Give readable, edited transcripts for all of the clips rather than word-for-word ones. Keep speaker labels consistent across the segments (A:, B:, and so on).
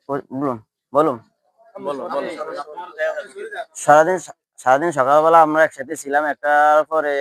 A: বলুন বলুন।
B: বলো বলো।
A: সারাদিন সারাদিন সকালবেলা আমরা একসাথে ছিলাম, একটার পরে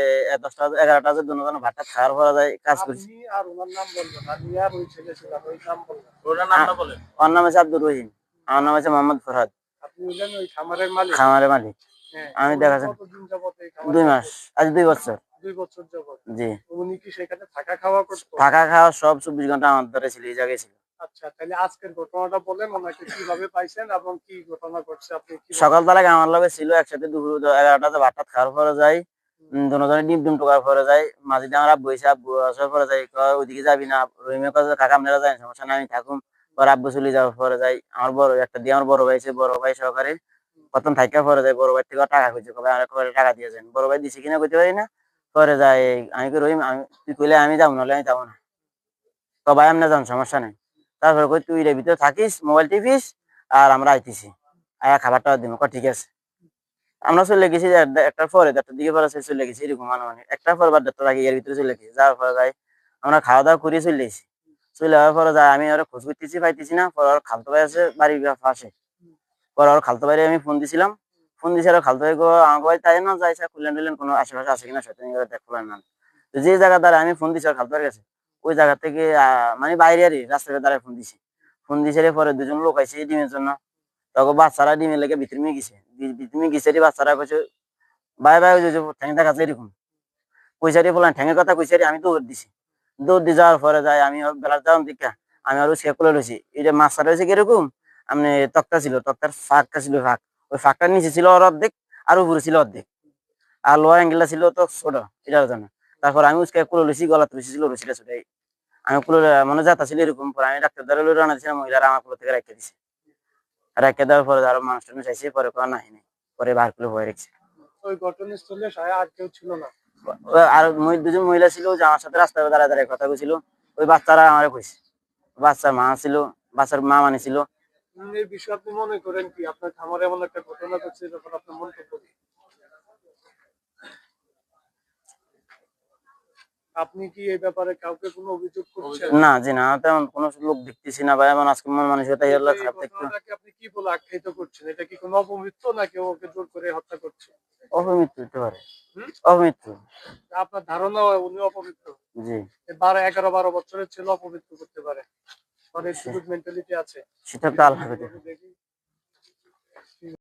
A: 10টা 11টা যে দুজন ভাতটা খাওয়ার পরে যাই কাজ করছি।
B: আপনি আর ওনার নাম বলবেন, আমি আর ওই ছেলে ছিলাম, ওই নাম বলবেন, ওনার নামটা বলেন।
A: ওর নাম হচ্ছে আব্দুর রহিম, আমার নাম হচ্ছে মোহাম্মদ ফরহাদ।
B: আপনি হলেন ওই খামারের মালিক?
A: খামারের মালিক।
B: হ্যাঁ,
A: আমি
B: উনি
A: দেখাচ্ছি
B: কতদিন যাবত এই খামার
A: 2 মাস,
B: চালাতেন?
A: আজ 2 বছর।
B: 2 বছর যাবত।
A: জি।
B: উনি কি সেখানে থাকা খাওয়া করতো?
A: থাকা খাওয়া সব 24 ঘন্টা আমার ধরে ছিল, এই জায়গায় ছিল।
B: আচ্ছা, তাহলে আজকের ঘটনাটা বলেন, ওনাকে কিভাবে পাইছেন এবং কি ঘটনা ঘটছে আপনি কি
A: সকালবেলায় আমার লগে ছিল, একসাথে দুপুর 11টাতে ভাতটা খাওয়ার পরে যাই, দুজনে ডিম ডিম টোকার পরে যাই, মাঝে দিয়ে আমার আব্বু এসে, আব্বু আসার পরে যাই, ওইদিকে যাবি না, রহিমের কথা কাকা আপনারা যাই, সমস্যা নাই আমি থাকুন। পরে আব্বু চলে যাওয়ার পরে যাই, আমার বড় একটা দিয়ে আমার বড় ভাই আছে, বড় ভাই সহকারে প্রথম থাইকা পরে যাই, বড় ভাই থেকে টাকা খুঁজে কবে আর কবে টাকা দিয়ে যান, বড় ভাই দিছে কিনা কইতে পারি না। পরে যাই, আমি কি রহিম, আমি তুই কইলে আমি যাবো, নাহলে আমি যাবো না। ভাই আমরা যান, সমস্যা নাই। তারপরে কই তুই এর ভিতরে থাকিস, মোবাইল টিপিস, আর আমরা আইতেছি, আয়া খাবারটা দিব, ঠিক আছে। আমরা চলে গেছি যে একটার পরে 1টার দিকে পরে চলে গেছি, এরকম মানে একটার পর বা 1টার আগে এর ভিতরে চলে গেছি, যাওয়ার পরে যাই আমরা খাওয়া দাওয়া করে চলে এসেছি। চলে যাওয়ার পরে যাই, আমি ওরা খোঁজ করতেছি, পাইতেছি না। পরে ওর খালতো ভাই আছে বাড়ির পাশে, পরে ওর খালতো ভাইরে আমি ফোন দিছিলাম, ফোন দিছি, আর খালতো ভাই আমাকে ভাই তাই না যাইছে খুললেন টুলেন কোনো আশেপাশে আছে কিনা সেটা দেখ খুলেন না। তো যে জায়গা দ্বারা আমি ফোন দিছি ওর খালতো ভাইয়ের কাছে, ওই জায়গা থেকে মানে বাইরে আর রাস্তার দ্বারা ফোন দিছি। ফোন দিছে পরে দুজন লোক আইছে ডিমের জন্য, তখন বাচ্চারা ডিমের লেগে ভিতরে গেছে, ভিতরে গেছে, বাচ্চারা কইছে ভাই ভাই ওই যে ঠ্যাং দেখাচ্ছে এরকম কইসারি বলেন, ঠ্যাঙের কথা কইসারি আমি দৌড় দিছি। দৌড় দিয়ে যাওয়ার পরে যাই আমি বেলার যাওয়ার দিকা, আমি আরো সে কোলে রয়েছি, এটা মাছটা রয়েছে কিরকম, আমি তক্তা ছিল, তক্তার ফাঁকটা ছিল, ফাঁক ওই ফাঁকটার নিচে ছিল ওর অর্ধেক, আর উপরে ছিল অর্ধেক, আর লোয়ার অ্যাঙ্গেলটা ছিল তো ছোট, এটার জন্য। তারপর আমি উসকে কোলে রয়েছি, গলা রয়েছি ছিল রসিটা ছোটাই, আমি কোলে মানে যাতা ছিল এরকম। পরে আমি ডাক্তার দ্বারা লড়ে আনা দিয়েছিলাম, মহিলারা আমার কোলে থেকে রেখে দিছে। রেখে দেওয়ার পরে আরো মানুষ টানুষ চাইছে, পরে কোনো নাই নাই, পরে বার করে ভয় রেখেছে।
B: ওই ঘটনাস্থলে আর কেউ ছিল না?
A: আর দুজন মহিলা ছিল যে আমার সাথে রাস্তায় দাঁড়ায় দাঁড়ায় কথা কইছিল, ওই বাচ্চারা আমার কইছে, বাচ্চার মা ছিল, বাচ্চার মা মানে ছিল।
B: এই বিষয়ে আপনি মনে করেন কি আপনার খামারে এমন একটা ঘটনা ঘটছে, যখন আপনার মন্তব্য কি? আপনি কি এই ব্যাপারে কাউকে কোনো অভিযোগ করছেন?
A: না জি না, তেমন কোনো লোক দেখতেছি না ভাই, এমন আজকে মন মানসিকতা এগুলো খারাপ থাকতো।
B: আপনি কি বলে আখ্যায়িত করছেন? এটা কি কোনো অপমৃত্যু নাকি ওকে জোর করে হত্যা করছে?
A: অপমৃত্যু হতে পারে, অপমৃত্যু।
B: আপনার ধারণা উনি অপমৃত্যু?
A: জি।
B: 11-12 বছরের ছেলে অপমৃত্যু করতে পারে, অনেক সুযোগ মেন্টালিটি আছে।
A: সেটা তো আল্লাহ